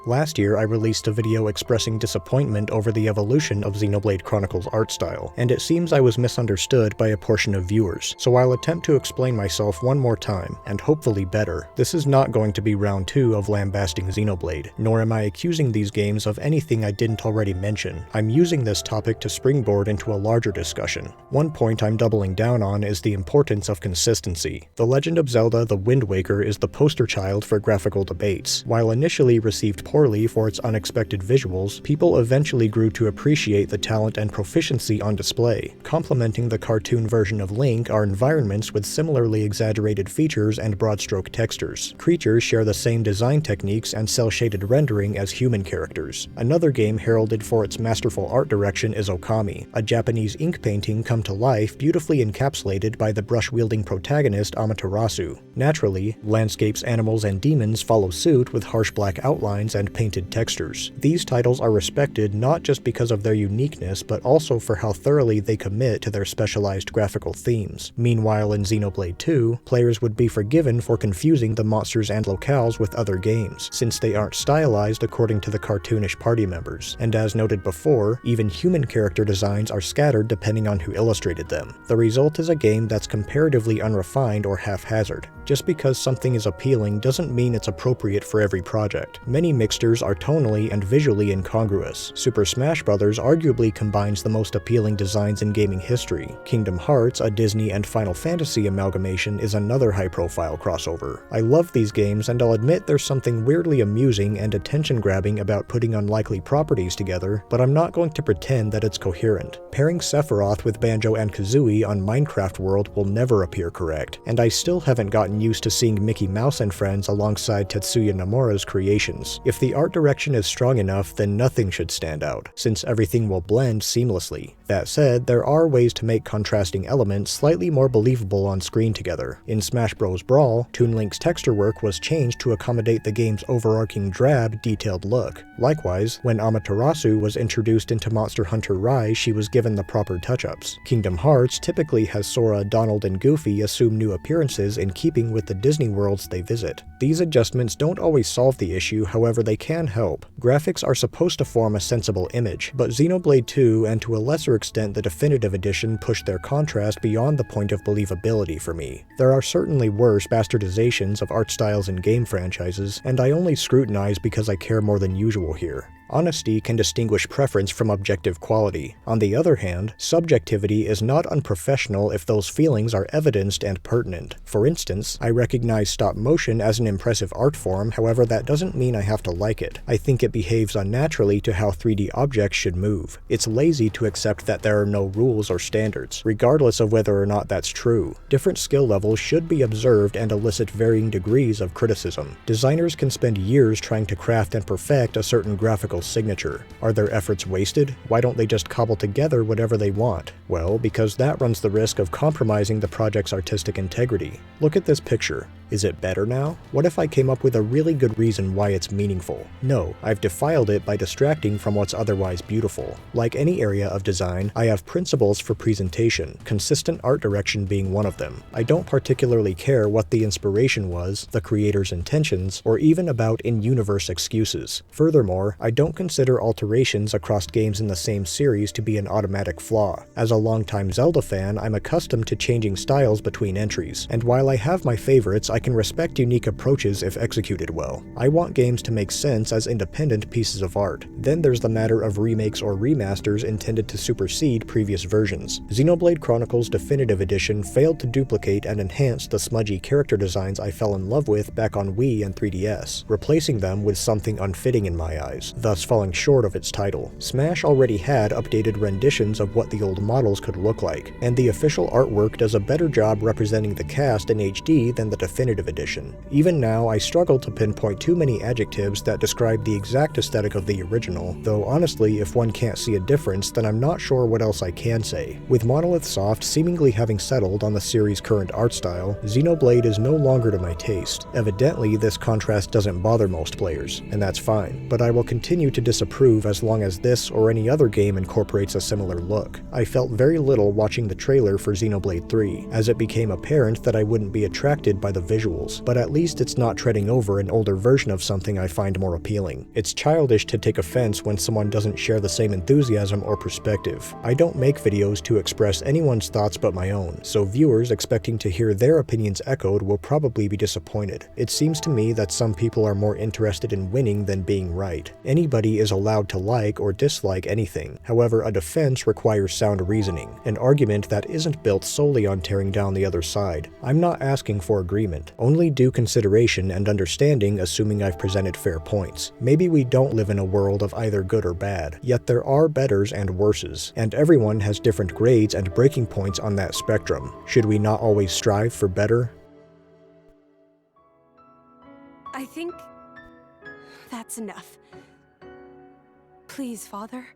Last year, I released a video expressing disappointment over the evolution of Xenoblade Chronicles' art style, and it seems I was misunderstood by a portion of viewers, so I'll attempt to explain myself one more time, and hopefully better. This is not going to be round 2 of lambasting Xenoblade, nor am I accusing these games of anything I didn't already mention. I'm using this topic to springboard into a larger discussion. One point I'm doubling down on is the importance of consistency. The Legend of Zelda: The Wind Waker is the poster child for graphical debates. While initially received poorly for its unexpected visuals, people eventually grew to appreciate the talent and proficiency on display. Complementing the cartoon version of Link are environments with similarly exaggerated features and broad-stroke textures. Creatures share the same design techniques and cel-shaded rendering as human characters. Another game heralded for its masterful art direction is Okami, a Japanese ink painting come to life beautifully encapsulated by the brush-wielding protagonist Amaterasu. Naturally, landscapes, animals, and demons follow suit with harsh black outlines and painted textures. These titles are respected not just because of their uniqueness, but also for how thoroughly they commit to their specialized graphical themes. Meanwhile, in Xenoblade 2, players would be forgiven for confusing the monsters and locales with other games, since they aren't stylized according to the cartoonish party members. And as noted before, even human character designs are scattered depending on who illustrated them. The result is a game that's comparatively unrefined or haphazard. Just because something is appealing doesn't mean it's appropriate for every project. Many mixtures are tonally and visually incongruous. Super Smash Bros. Arguably combines the most appealing designs in gaming history. Kingdom Hearts, a Disney and Final Fantasy amalgamation, is another high-profile crossover. I love these games, and I'll admit there's something weirdly amusing and attention-grabbing about putting unlikely properties together, but I'm not going to pretend that it's coherent. Pairing Sephiroth with Banjo and Kazooie on Minecraft World will never appear correct, and I still haven't gotten used to seeing Mickey Mouse and friends alongside Tetsuya Nomura's creations. If the art direction is strong enough, then nothing should stand out, since everything will blend seamlessly. That said, there are ways to make contrasting elements slightly more believable on screen together. In Smash Bros. Brawl, Toon Link's texture work was changed to accommodate the game's overarching drab, detailed look. Likewise, when Amaterasu was introduced into Monster Hunter Rise, she was given the proper touch-ups. Kingdom Hearts typically has Sora, Donald, and Goofy assume new appearances in keeping with the Disney worlds they visit. These adjustments don't always solve the issue, however they can help. Graphics are supposed to form a sensible image, but Xenoblade 2 and to a lesser extent the Definitive Edition pushed their contrast beyond the point of believability for me. There are certainly worse bastardizations of art styles in game franchises, and I only scrutinize because I care more than usual here. Honesty can distinguish preference from objective quality. On the other hand, subjectivity is not unprofessional if those feelings are evidenced and pertinent. For instance, I recognize stop motion as an impressive art form, however that doesn't mean I have to like it. I think it behaves unnaturally to how 3D objects should move. It's lazy to accept that there are no rules or standards, regardless of whether or not that's true. Different skill levels should be observed and elicit varying degrees of criticism. Designers can spend years trying to craft and perfect a certain graphical signature. Are their efforts wasted? Why don't they just cobble together whatever they want? Well, because that runs the risk of compromising the project's artistic integrity. Look at this picture. Is it better now? What if I came up with a really good reason why it's meaningful? No, I've defiled it by distracting from what's otherwise beautiful. Like any area of design, I have principles for presentation, consistent art direction being one of them. I don't particularly care what the inspiration was, the creator's intentions, or even about in-universe excuses. Furthermore, I don't consider alterations across games in the same series to be an automatic flaw. As a longtime Zelda fan, I'm accustomed to changing styles between entries, and while I have my favorites, I can respect unique approaches if executed well. I want games to make sense as independent pieces of art. Then there's the matter of remakes or remasters intended to supersede previous versions. Xenoblade Chronicles Definitive Edition failed to duplicate and enhance the smudgy character designs I fell in love with back on Wii and 3DS, replacing them with something unfitting in my eyes, thus falling short of its title. Smash already had updated renditions of what the old models could look like, and the official artwork does a better job representing the cast in HD than the Definitive Edition. Even now, I struggle to pinpoint too many adjectives that describe the exact aesthetic of the original, though honestly, if one can't see a difference, then I'm not sure what else I can say. With Monolith Soft seemingly having settled on the series' current art style, Xenoblade is no longer to my taste. Evidently, this contrast doesn't bother most players, and that's fine, but I will continue to disapprove as long as this or any other game incorporates a similar look. I felt very little watching the trailer for Xenoblade 3, as it became apparent that I wouldn't be attracted by the visuals, but at least it's not treading over an older version of something I find more appealing. It's childish to take offense when someone doesn't share the same enthusiasm or perspective. I don't make videos to express anyone's thoughts but my own, so viewers expecting to hear their opinions echoed will probably be disappointed. It seems to me that some people are more interested in winning than being right. Anybody is allowed to like or dislike anything. However, a defense requires sound reasoning, an argument that isn't built solely on tearing down the other side. I'm not asking for agreement, only due consideration and understanding, assuming I've presented fair points. Maybe we don't live in a world of either good or bad, yet there are betters and worses, and everyone has different grades and breaking points on that spectrum. Should we not always strive for better? I think that's enough. Please, Father.